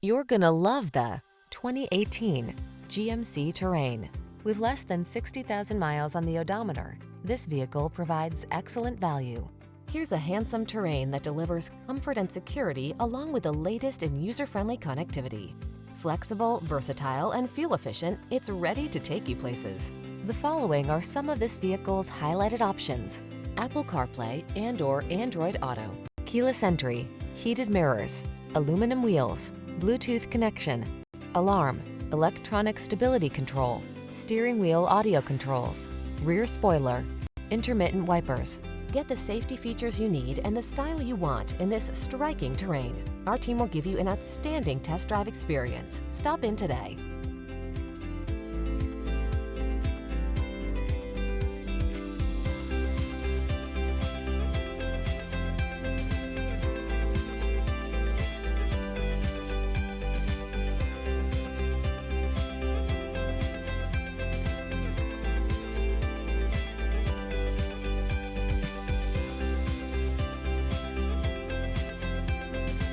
You're gonna love the 2018 GMC Terrain. With less than 60,000 miles on the odometer, this vehicle provides excellent value. Here's a handsome Terrain that delivers comfort and security along with the latest in user-friendly connectivity. Flexible, versatile, and fuel-efficient, it's ready to take you places. The following are some of this vehicle's highlighted options: Apple CarPlay and/or Android Auto, keyless entry, heated mirrors, aluminum wheels, Bluetooth connection, alarm, electronic stability control, steering wheel audio controls, rear spoiler, intermittent wipers. Get the safety features you need and the style you want in this striking Terrain. Our team will give you an outstanding test drive experience. Stop in today.